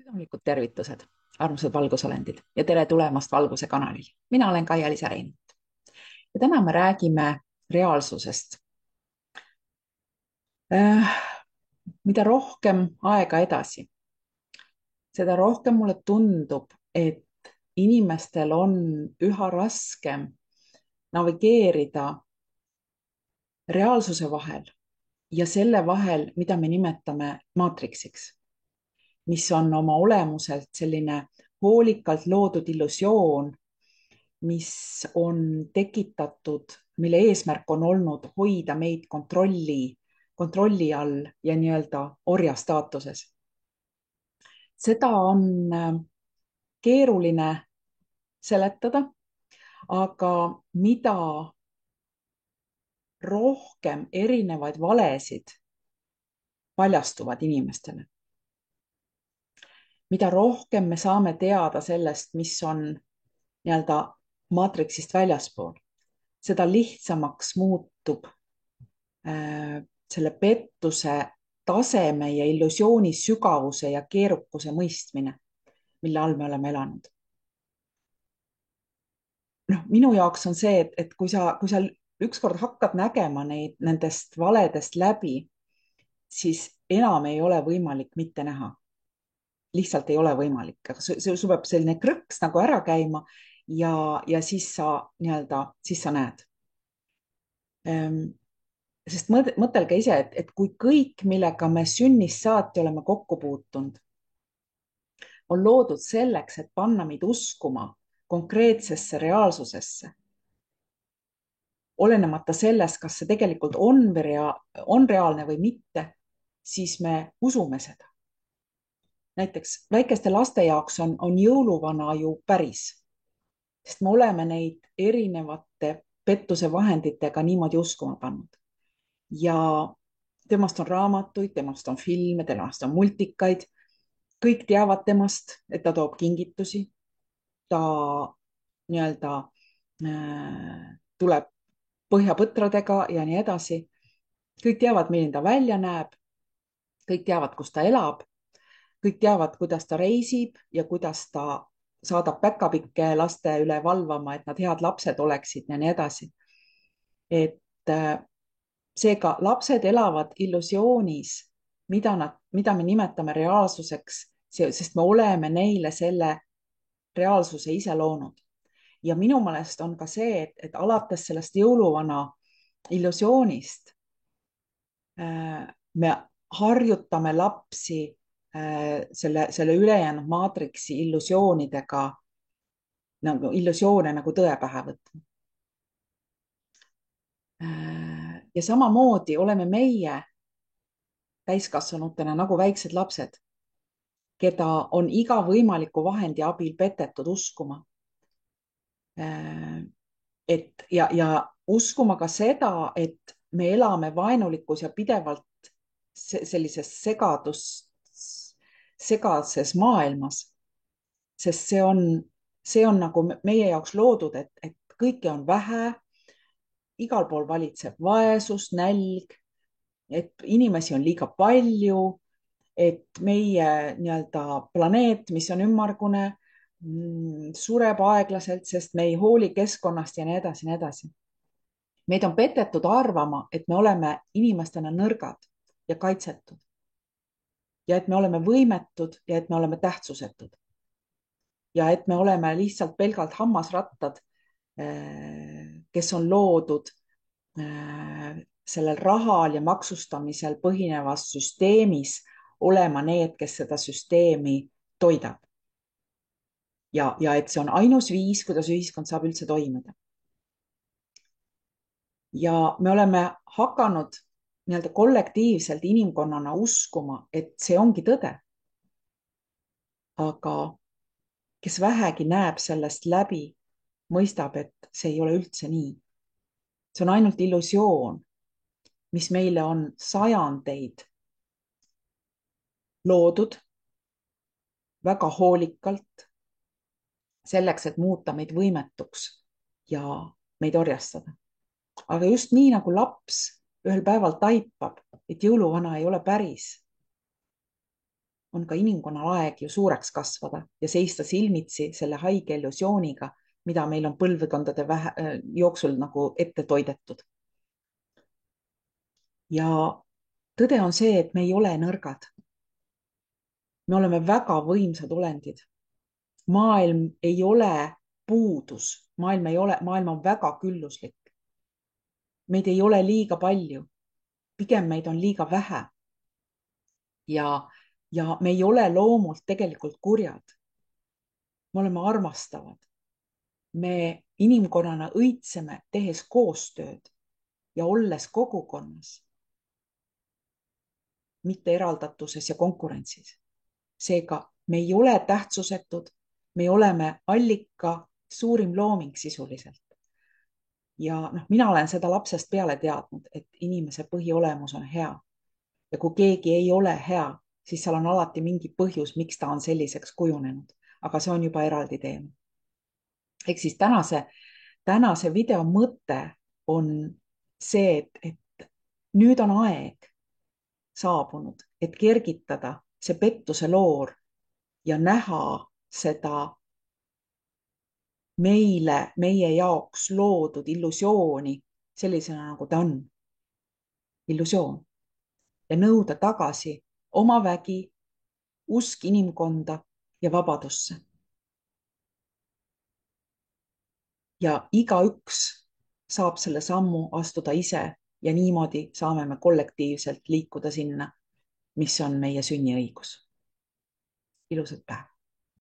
Südamlikud tervitused, armsad valgusolendid ja tere tulemast Valguse kanalile. Mina olen Kaia-Liisa Reinult ja täna me räägime reaalsusest. Mida rohkem aega edasi, seda rohkem mulle tundub, et inimestel on üha raskem navigeerida reaalsuse vahel ja selle vahel, mida me nimetame maatriksiks, mis on oma olemuselt selline hoolikalt loodud illusioon, mis on tekitatud, mille eesmärk on olnud hoida meid kontrolli all ja nii-öelda orja staatuses. Seda on keeruline seletada, aga mida rohkem erinevaid valesid paljastuvad inimestele, mida rohkem me saame teada sellest, mis on nii-öelda maatriksist väljaspool, seda lihtsamaks muutub selle pettuse taseme ja illusiooni sügavuse ja keerukuse mõistmine, mille all me oleme elanud. Minu jaoks on see, et kui sa ükskord hakkad nägema nendest valedest läbi, siis enam ei ole võimalik mitte näha. Lihtsalt ei ole võimalik, aga sul peab selline krõks nagu ära käima ja siis sa näed. Sest mõtelge ise, et kui kõik, millega me sünnist saati oleme kokku puutunud, on loodud selleks, et panna meid uskuma konkreetsesse reaalsusesse, olenemata sellest, kas see tegelikult on reaalne või mitte, siis me usume seda. Näiteks väikeste laste jaoks on jõuluvana ju päris, sest me oleme neid erinevate pettuse vahenditega niimoodi uskuma pannud. Ja temast on raamatuid, temast on filme, temast on multikaid. Kõik teavad temast, et ta toob kingitusi. Ta nii-öelda tuleb põhjapõtradega ja nii edasi. Kõik teavad, milline ta välja näeb. Kõik teavad, kus ta elab. Kõik teavad, kuidas ta reisib ja kuidas ta saadab päkapikke laste üle valvama, et nad head lapsed oleksid ja nii edasi. Et seega lapsed elavad illusioonis, mida me nimetame reaalsuseks, sest me oleme neile selle reaalsuse ise loonud. Ja minu meelest on ka see, et alates sellest jõuluvana illusioonist me harjutame lapsi selle ülejäänud maatriksi illusioonidega, nagu illusioone nagu tõe pähe võtma. Ja samamoodi oleme meie täiskasvanutena nagu väiksed lapsed, keda on iga võimaliku vahendi abil petetud uskuma. Ja uskuma ka seda, et me elame vaenulikus ja pidevalt sellises segases maailmas, sest see on nagu meie jaoks loodud, et kõike on vähe, igal pool valitseb vaesus, nälg, et inimesi on liiga palju, et meie nii-öelda planeet, mis on ümmargune, sureb aeglaselt, sest me ei hooli keskkonnast ja nii edasi, nii edasi. Meid on petetud arvama, et me oleme inimestena nõrgad ja kaitsetud. Ja et me oleme võimetud ja et me oleme tähtsusetud. Ja et me oleme lihtsalt pelgalt hammasrattad, kes on loodud sellel rahal ja maksustamisel põhinevas süsteemis olema need, kes seda süsteemi toidab. Ja et see on ainus viis, kuidas ühiskond saab üldse toimida. Ja me oleme hakanud nii-öelda kollektiivselt inimkonnana uskuma, et see ongi tõde. Aga kes vähegi näeb sellest läbi, mõistab, et see ei ole üldse nii. See on ainult illusioon, mis meile on sajandeid loodud väga hoolikalt selleks, et muuta meid võimetuks ja meid orjastada. Aga just nii, nagu laps ühel päeval taipab, et jõuluvana ei ole päris, on ka inimkonnal aeg ju suureks kasvada ja seista silmitsi selle haige illusiooniga, mida meil on põlvkondade jooksul nagu ette toidetud. ja tõde on see, et me ei ole nõrgad. me oleme väga võimsad olendid. maailm ei ole puudus, maailm on väga külluslik. meid ei ole liiga palju, pigem meid on liiga vähe. ja me ei ole loomult tegelikult kurjad. me oleme armastavad. me inimkonnana õitseme, tehes koostööd ja olles kogukonnas, mitte eraldatuses ja konkurentsis. seega me ei ole tähtsusetud, me oleme allika suurim looming sisuliselt. ja noh, mina olen seda lapsest peale teadnud, et inimese põhiolemus on hea. ja kui keegi ei ole hea, siis seal on alati mingi põhjus, miks ta on selliseks kujunenud, aga see on juba eraldi teema. ehk siis tänase video mõte on see, et nüüd on aeg saabunud, et kergitada see pettuse loor ja näha seda meie jaoks loodud illusiooni sellisena, nagu ta on. illusioon. ja nõuda tagasi oma vägi, usk inimkonda ja vabadusse. ja igaüks saab selle sammu astuda ise ja niimoodi saame me kollektiivselt liikuda sinna, mis on meie sünniõigus. ilusat päeva.